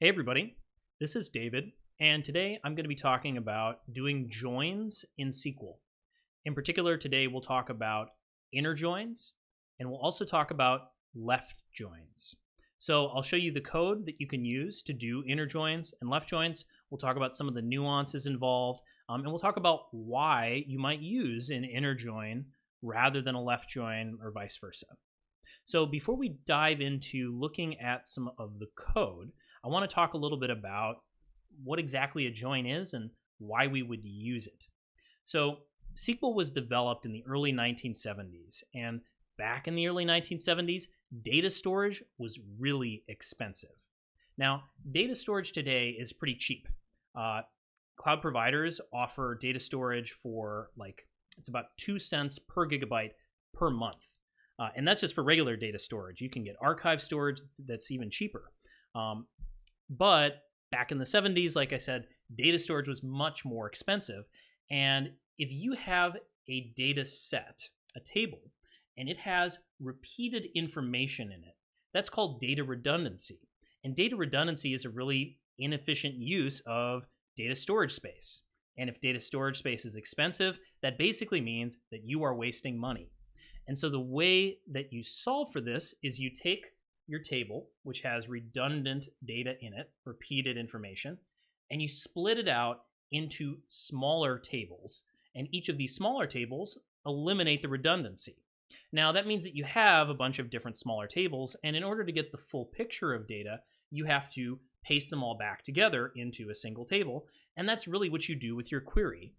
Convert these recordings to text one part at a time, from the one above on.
Hey everybody, this is David, and today I'm going to be talking about doing joins in SQL. In particular, today we'll talk about inner joins, and we'll also talk about left joins. So I'll show you the code that you can use to do inner joins and left joins. We'll talk about some of the nuances involved, and we'll talk about why you might use an inner join rather than a left join or vice versa. So before we dive into looking at some of the code, I want to talk a little bit about what exactly a join is and why we would use it. So SQL was developed in the early 1970s, and back in the early 1970s, data storage was really expensive. Now, data storage today is pretty cheap. Cloud providers offer data storage for it's about 2 cents per gigabyte per month. And that's just for regular data storage. You can get archive storage that's even cheaper. But back in the 70s, like I said, data storage was much more expensive. And if you have a data set, a table, and it has repeated information in it, that's called data redundancy. And data redundancy is a really inefficient use of data storage space. And if data storage space is expensive, that basically means that you are wasting money. And so the way that you solve for this is you take your table, which has redundant data in it, repeated information, and you split it out into smaller tables. And each of these smaller tables eliminate the redundancy. Now, that means that you have a bunch of different smaller tables, and in order to get the full picture of data, you have to paste them all back together into a single table, and that's really what you do with your query.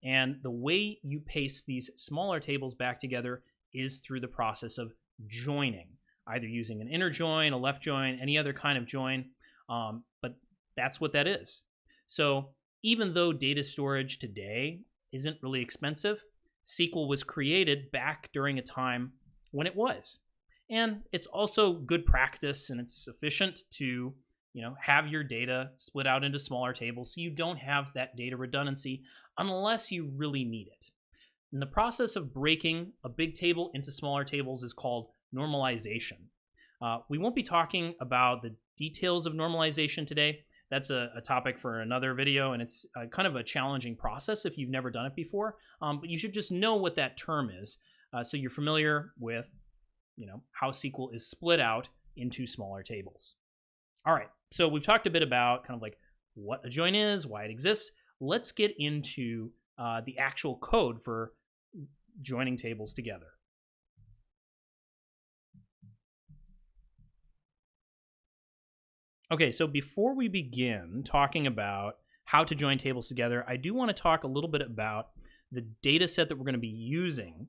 And the way you paste these smaller tables back together is through the process of joining, either using an inner join, a left join, any other kind of join, but that's what that is. So even though data storage today isn't really expensive, SQL was created back during a time when it was. And it's also good practice and it's efficient to have your data split out into smaller tables so you don't have that data redundancy unless you really need it. And the process of breaking a big table into smaller tables is called normalization. We won't be talking about the details of normalization today. That's a topic for another video, and it's kind of a challenging process if you've never done it before. But you should just know what that term is, so you're familiar with, how SQL is split out into smaller tables. All right, so we've talked a bit about kind of like what a join is, why it exists. Let's get into the actual code for joining tables together. Okay, so before we begin talking about how to join tables together, I do want to talk a little bit about the data set that we're going to be using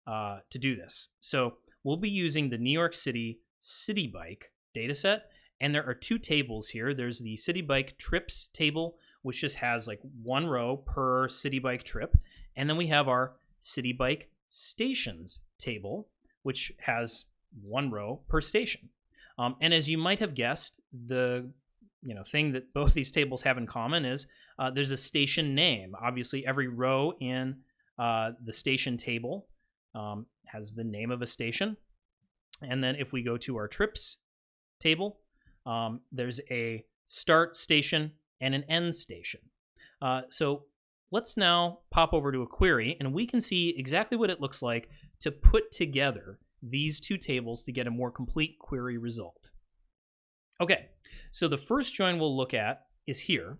to do this. So we'll be using the New York City Citibike data set, and there are two tables here. There's the Citibike trips table, which just has like one row per Citibike trip, and then we have our Citibike stations table, which has one row per station. And as you might have guessed, the thing that both these tables have in common is there's a station name. Obviously, every row in the station table has the name of a station. And then if we go to our trips table, there's a start station and an end station. So let's now pop over to a query, and we can see exactly what it looks like to put together these two tables to get a more complete query result. Okay, so the first join we'll look at is here,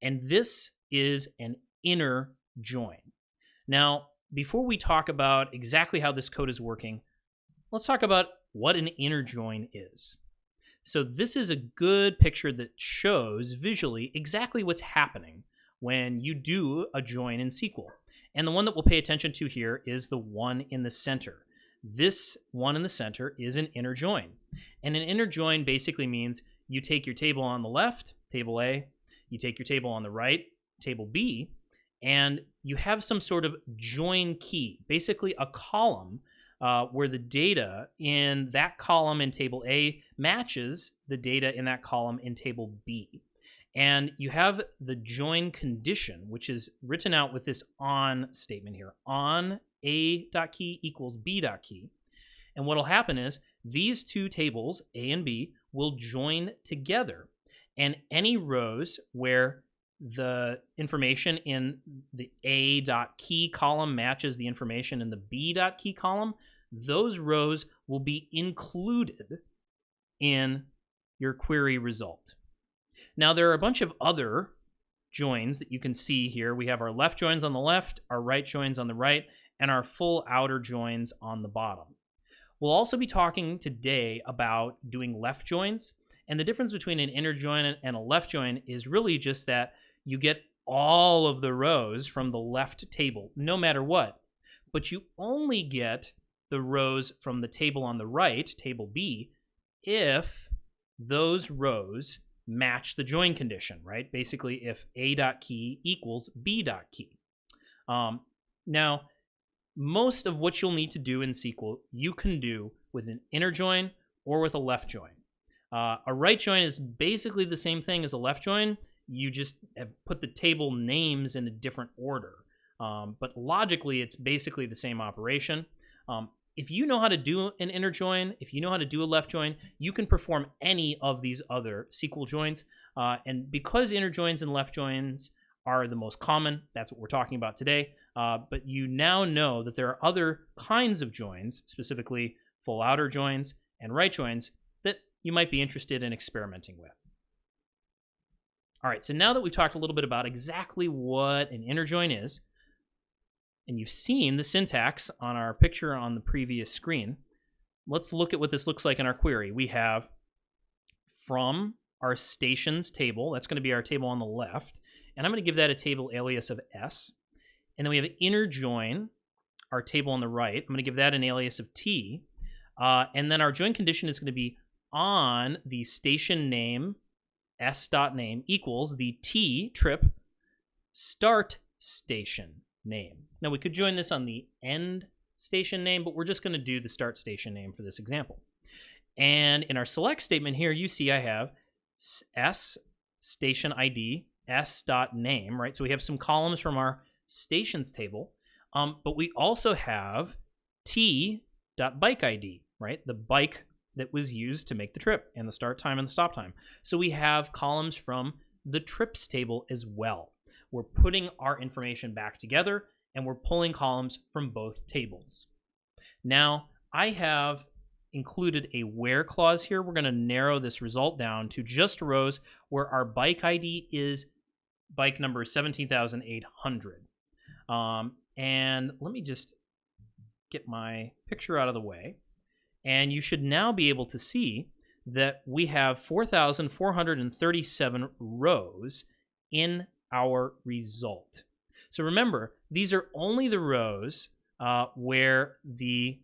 and this is an inner join. Now, before we talk about exactly how this code is working, let's talk about what an inner join is. So this is a good picture that shows visually exactly what's happening when you do a join in SQL. And the one that we'll pay attention to here is the one in the center. This one in the center is an inner join. And an inner join basically means you take your table on the left, table A, you take your table on the right, table B, and you have some sort of join key, basically a column where the data in that column in table A matches the data in that column in table B. And you have the join condition, which is written out with this on statement here. On A.key equals B.key. And what will happen is these two tables, A and B, will join together. and any rows where the information in the A.key column matches the information in the B.key column, those rows will be included in your query result. Now, there are a bunch of other joins that you can see here. We have our left joins on the left, our right joins on the right, and our full outer joins on the bottom. We'll also be talking today about doing left joins, and the difference between an inner join and a left join is really just that you get all of the rows from the left table, no matter what, but you only get the rows from the table on the right, table B, if those rows match the join condition, right? Basically, if A.key equals B.key. Now, most of what you'll need to do in SQL, you can do with an inner join or with a left join. A right join is basically the same thing as a left join. You just have put the table names in a different order. But logically, it's basically the same operation. If you know how to do an inner join, if you know how to do a left join, you can perform any of these other SQL joins. And because inner joins and left joins are the most common, that's what we're talking about today. But you now know that there are other kinds of joins, specifically full outer joins and right joins, that you might be interested in experimenting with. All right, so now that we've talked a little bit about exactly what an inner join is, and you've seen the syntax on our picture on the previous screen, let's look at what this looks like in our query. We have from our stations table, that's going to be our table on the left, and I'm going to give that a table alias of S. And then we have an inner join, our table on the right. I'm going to give that an alias of T. And then our join condition is going to be on the station name, s.name equals the T trip start station name. Now, we could join this on the end station name, but we're just going to do the start station name for this example. And in our select statement here, you see I have S station ID, s.name, right? So we have some columns from our stations table, but we also have t.bike ID, right? The bike that was used to make the trip, and the start time and the stop time. So we have columns from the trips table as well. We're putting our information back together, and we're pulling columns from both tables. Now, I have included a where clause here. We're going to narrow this result down to just rows where our bike ID is bike number 17,800. And let me just get my picture out of the way. And you should now be able to see that we have 4,437 rows in our result. So remember, these are only the rows where the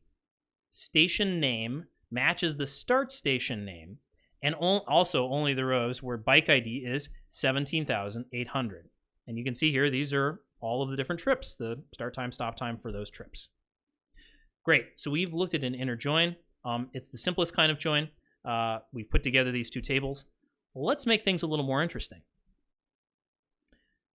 station name matches the start station name, and also only the rows where bike ID is 17,800. And you can see here, these are all of the different trips, the start time, stop time for those trips. Great, so we've looked at an inner join. It's the simplest kind of join. We've put together these two tables. Let's make things a little more interesting.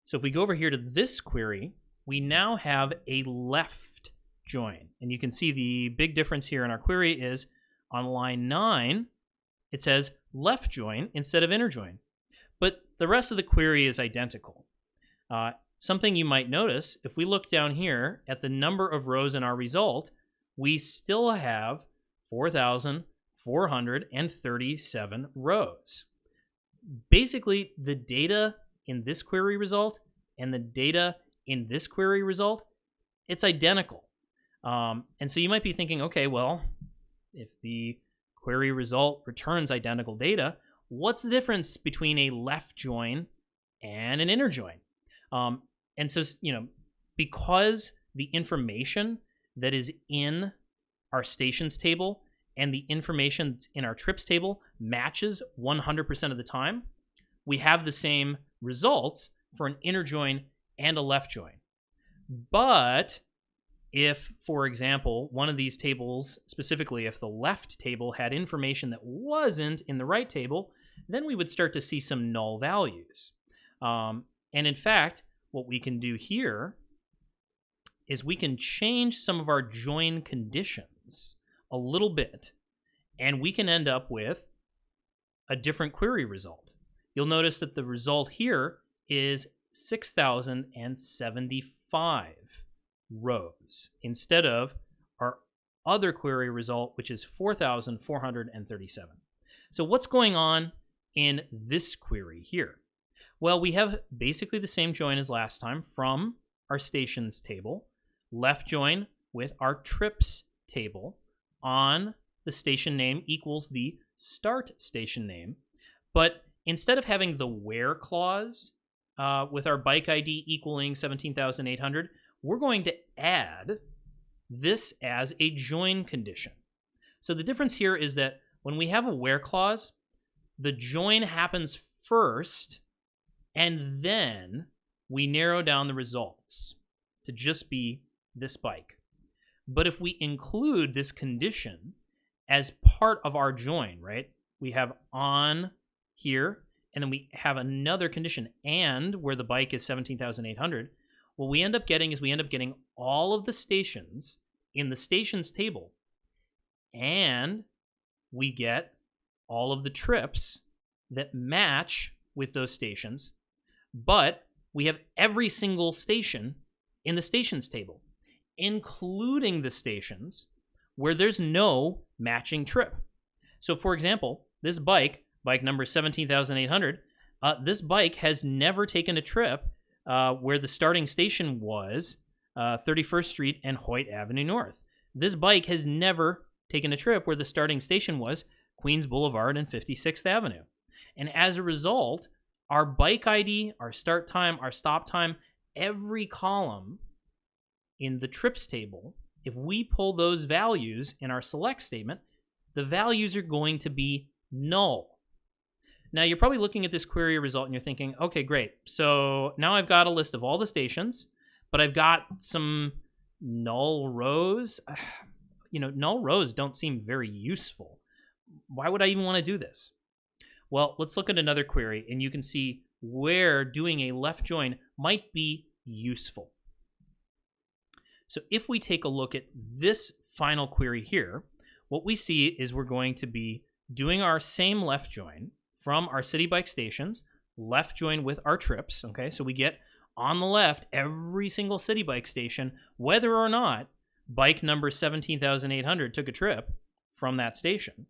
So if we go over here to this query, we now have a left join. And you can see the big difference here in our query is on line 9, it says left join instead of inner join. But the rest of the query is identical. Something you might notice, if we look down here at the number of rows in our result, we still have 4,437 rows. Basically, the data in this query result and the data in this query result, it's identical. And so you might be thinking, okay, well, if the query result returns identical data, what's the difference between a left join and an inner join? And so, because the information that is in our stations table and the information that's in our trips table matches 100% of the time, we have the same results for an inner join and a left join. But if, for example, one of these tables, specifically if the left table had information that wasn't in the right table, then we would start to see some null values. And in fact, what we can do here is we can change some of our join conditions a little bit, and we can end up with a different query result. you'll notice that the result here is 6,075 rows instead of our other query result, which is 4,437. So what's going on in this query here? Well, we have basically the same join as last time from our stations table, left join with our trips table on the station name equals the start station name. But instead of having the where clause with our bike ID equaling 17,800, we're going to add this as a join condition. So the difference here is that when we have a where clause, the join happens first, and then we narrow down the results to just be this bike. But if we include this condition as part of our join, right? We have on here, and then we have another condition, and where the bike is 17,800. What we end up getting is we end up getting all of the stations in the stations table, and we get all of the trips that match with those stations, but we have every single station in the stations table, including the stations where there's no matching trip. So for example, this bike number 17,800, this bike has never taken a trip where the starting station was 31st Street and Hoyt Avenue North. This bike has never taken a trip where the starting station was Queens Boulevard and 56th Avenue. And as a result, our bike ID, our start time, our stop time, every column in the trips table, if we pull those values in our select statement, the values are going to be null. Now, you're probably looking at this query result and you're thinking, okay, great. So now I've got a list of all the stations, but I've got some null rows. Null rows don't seem very useful. Why would I even want to do this? Well, let's look at another query, and you can see where doing a left join might be useful. So if we take a look at this final query here, what we see is we're going to be doing our same left join from our Citibike stations, left join with our trips, okay? So we get on the left every single Citibike station, whether or not bike number 17,800 took a trip from that station.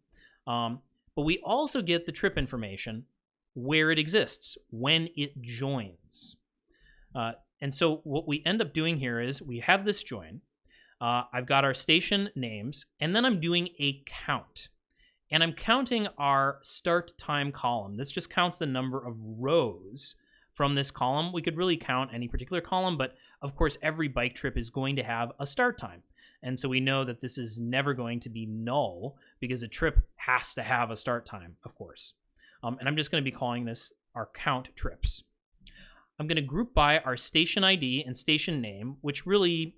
But we also get the trip information where it exists, when it joins. And so what we end up doing here is we have this join. I've got our station names, and then I'm doing a count. And I'm counting our start time column. This just counts the number of rows from this column. We could really count any particular column, but of course every bike trip is going to have a start time. And so we know that this is never going to be null because a trip has to have a start time, of course. And I'm just going to be calling this our count trips. I'm going to group by our station ID and station name, which really,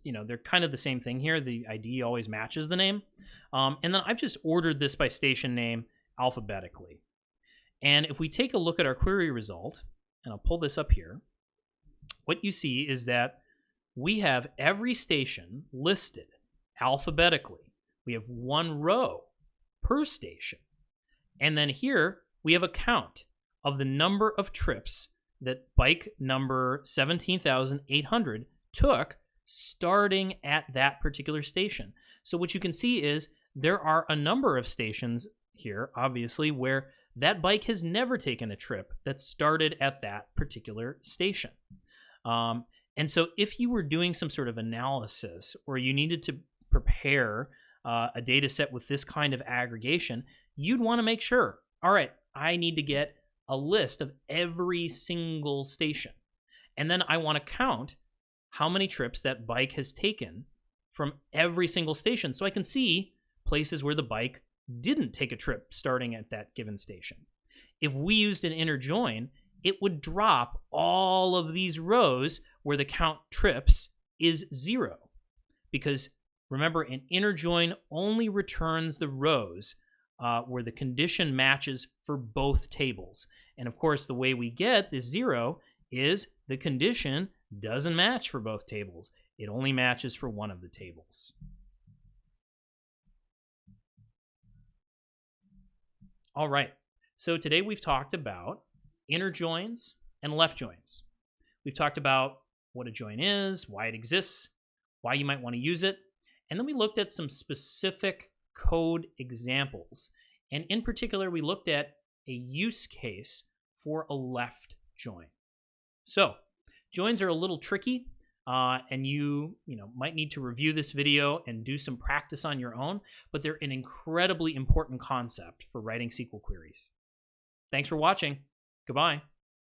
they're kind of the same thing here. The ID always matches the name. And then I've just ordered this by station name alphabetically. And if we take a look at our query result, and I'll pull this up here, what you see is that we have every station listed alphabetically. We have one row per station. And then here we have a count of the number of trips that bike number 17,800 took starting at that particular station. So what you can see is there are a number of stations here, obviously, where that bike has never taken a trip that started at that particular station. And so if you were doing some sort of analysis or you needed to prepare a data set with this kind of aggregation, you'd want to make sure, all right, I need to get a list of every single station. And then I want to count how many trips that bike has taken from every single station so I can see places where the bike didn't take a trip starting at that given station. If we used an inner join, it would drop all of these rows where the count trips is 0. Because remember, an inner join only returns the rows where the condition matches for both tables. And of course, the way we get this 0 is the condition doesn't match for both tables. It only matches for one of the tables. All right, so today we've talked about inner joins and left joins. We've talked about what a join is, why it exists, why you might want to use it, and then we looked at some specific code examples. And in particular, we looked at a use case for a left join. So joins are a little tricky, and you might need to review this video and do some practice on your own, but they're an incredibly important concept for writing SQL queries. Thanks for watching. Goodbye.